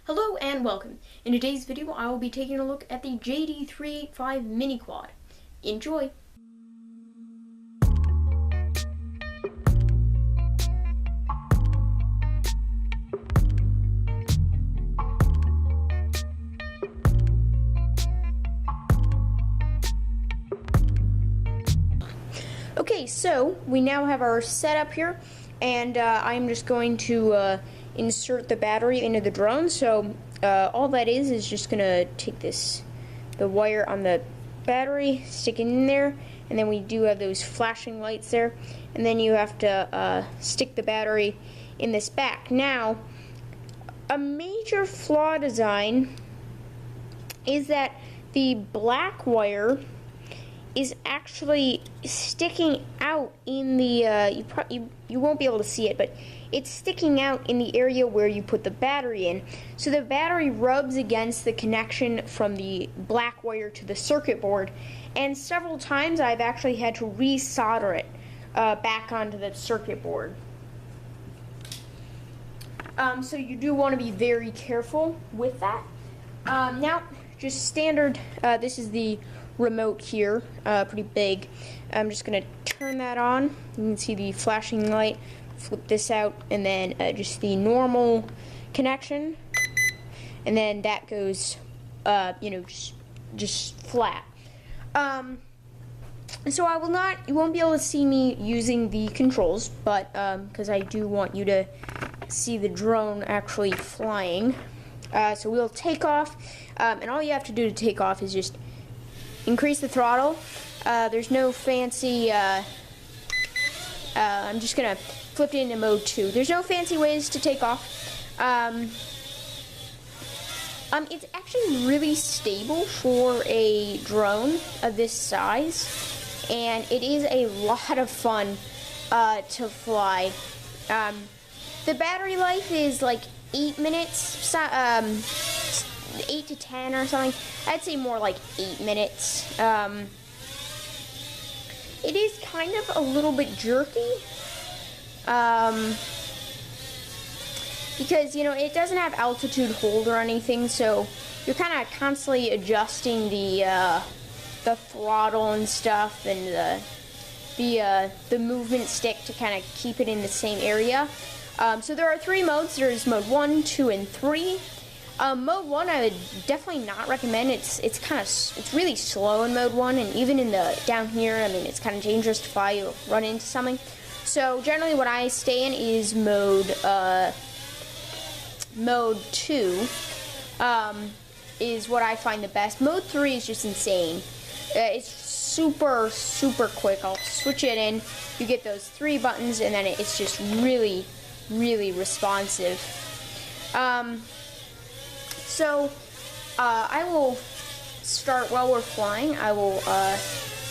Hello and welcome. In today's video, I will be taking a look at the JD385 Mini Quad. Enjoy! Okay, so we now have our setup here, and I'm just going to insert the battery into the drone. So all that is just gonna take the wire on the battery, stick it in there, and then we do have those flashing lights there, and then you have to stick the battery in this back. Now, a major flaw design is that the black wire is actually sticking out in the, you won't be able to see it, but it's sticking out in the area where you put the battery in. So the battery rubs against the connection from the black wire to the circuit board, and several times I've actually had to resolder it back onto the circuit board. So you do want to be very careful with that. Now, just standard, this is the remote here, pretty big. I'm just gonna turn that on. You can see the flashing light. Flip this out, and then just the normal connection, and then that goes, just flat. So you won't be able to see me using the controls, but because I do want you to see the drone actually flying. So we'll take off, and all you have to do to take off is just increase the throttle. There's no fancy, I'm just gonna flip it into mode 2. There's no fancy ways to take off. It's actually really stable for a drone of this size, and it is a lot of fun to fly. The battery life is like 8 minutes, 8 to 10 or something. I'd say more like 8 minutes. It is kind of a little bit jerky, because it doesn't have altitude hold or anything, so you're kind of constantly adjusting the throttle and stuff, and the movement stick to kind of keep it in the same area. So there are 3 modes. There's mode 1, 2, and 3. Mode 1 I would definitely not recommend. It's really slow in mode 1, and even in down here, I mean, it's kind of dangerous to fly. You'll run into something. So generally what I stay in is mode 2 is what I find the best. Mode 3 is just insane. It's super, super quick. I'll switch it in. You get those 3 buttons, and then it's just really, really responsive. So I will start while we're flying. I will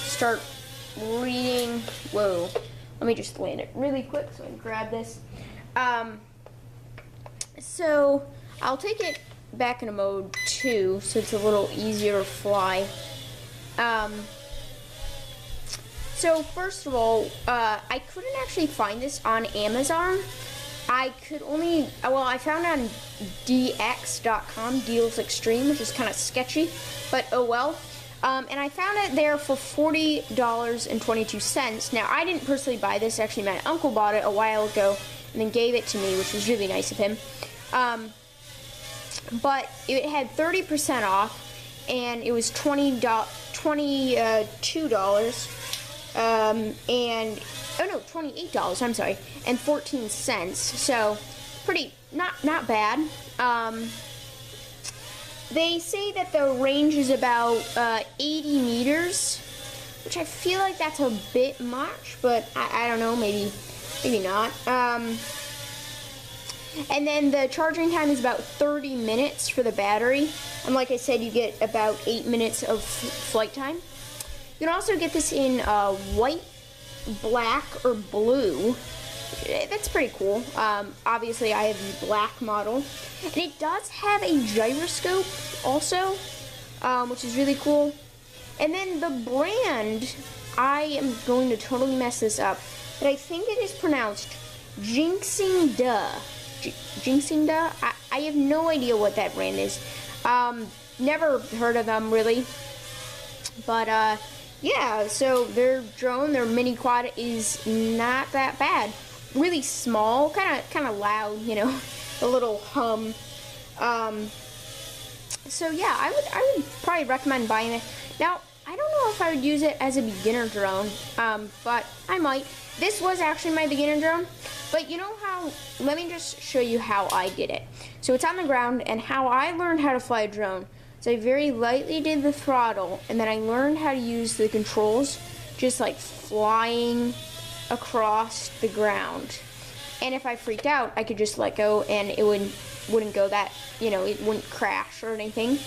start reading. Whoa. Let me just land it really quick so I can grab this. So I'll take it back into mode 2 so it's a little easier to fly. So first of all, I couldn't actually find this on Amazon. I found it on DX.com, Deals Extreme, which is kind of sketchy, but oh well. And I found it there for $40.22. Now, I didn't personally buy this. Actually, my uncle bought it a while ago and then gave it to me, which was really nice of him. But it had 30% off, and it was $22, $28, I'm sorry, and 14 cents. So, pretty, not bad. They say that the range is about 80 meters, which I feel like that's a bit much, but I don't know, maybe not. And then the charging time is about 30 minutes for the battery, and like I said, you get about 8 minutes of flight time. You can also get this in white, black, or blue. That's pretty cool. Obviously, I have the black model. And it does have a gyroscope also, which is really cool. And then the brand, I am going to totally mess this up, but I think it is pronounced Jinxing Duh. Jinxingda. I have no idea what that brand is. Never heard of them really. But yeah, so their drone, their mini quad is not that bad. Really small, kind of loud, you know, a little hum. So yeah, I would probably recommend buying it. Now, I don't know if I would use it as a beginner drone, but I might. This was actually my beginner drone, but you know how, let me just show you how I did it. So it's on the ground, and how I learned how to fly a drone. So I very lightly did the throttle, and then I learned how to use the controls, just like flying across the ground. And if I freaked out, I could just let go, and it wouldn't go that, you know, it wouldn't crash or anything.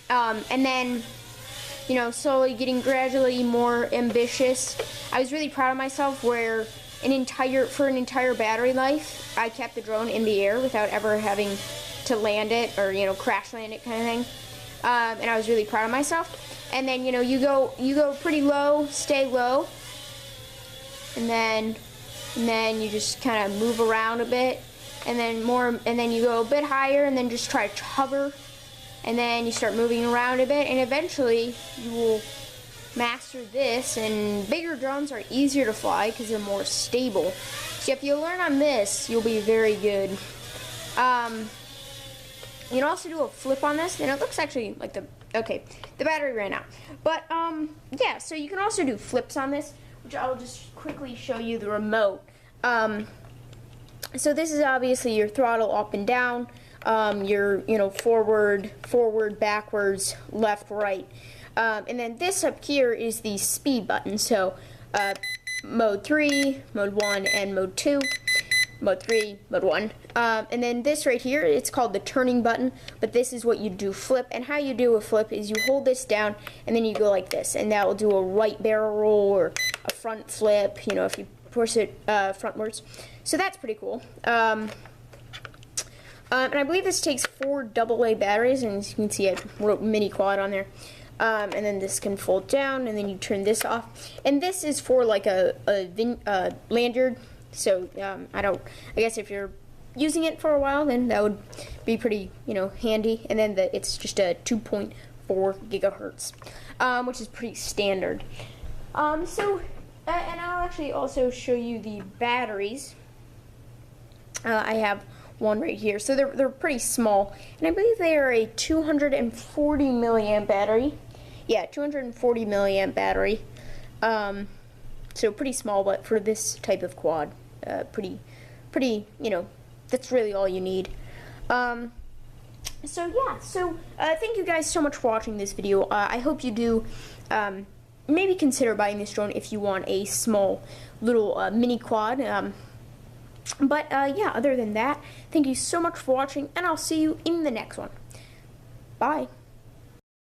And then, you know, slowly getting gradually more ambitious. I was really proud of myself where for an entire battery life, I kept the drone in the air without ever having to land it or, you know, crash land it kind of thing. And I was really proud of myself. And then, you know, you go pretty low, stay low, and then you just kind of move around a bit, and then you go a bit higher, and then just try to hover, and then you start moving around a bit, and eventually you will master this. And bigger drones are easier to fly because they're more stable. So if you learn on this, you'll be very good. You can also do a flip on this, and it looks actually like the battery ran out. But yeah, so you can also do flips on this, which I'll just quickly show you the remote. So this is obviously your throttle up and down, your, you know, forward, backwards, left, right. And then this up here is the speed button. So mode 3, mode 1, and mode 2. Mode 3, mode 1. And then this right here, it's called the turning button, but this is what you do flip. And how you do a flip is you hold this down, and then you go like this, and that will do a right barrel roll or a front flip, you know, if you push it frontwards. So that's pretty cool. And I believe this takes 4 AA batteries, and as you can see, I wrote mini quad on there. And then this can fold down, and then you turn this off. And this is for like a lanyard. So I guess if you're using it for a while, then that would be pretty, you know, handy. And then it's just a 2.4 gigahertz, which is pretty standard. And I'll actually also show you the batteries. I have one right here. So they're pretty small, and I believe they are a 240 milliamp battery. Yeah, 240 milliamp battery. So pretty small, but for this type of quad, pretty, you know, that's really all you need. So yeah, thank you guys so much for watching this video. I hope you do maybe consider buying this drone if you want a small little mini quad. But yeah, other than that, thank you so much for watching, and I'll see you in the next one. Bye.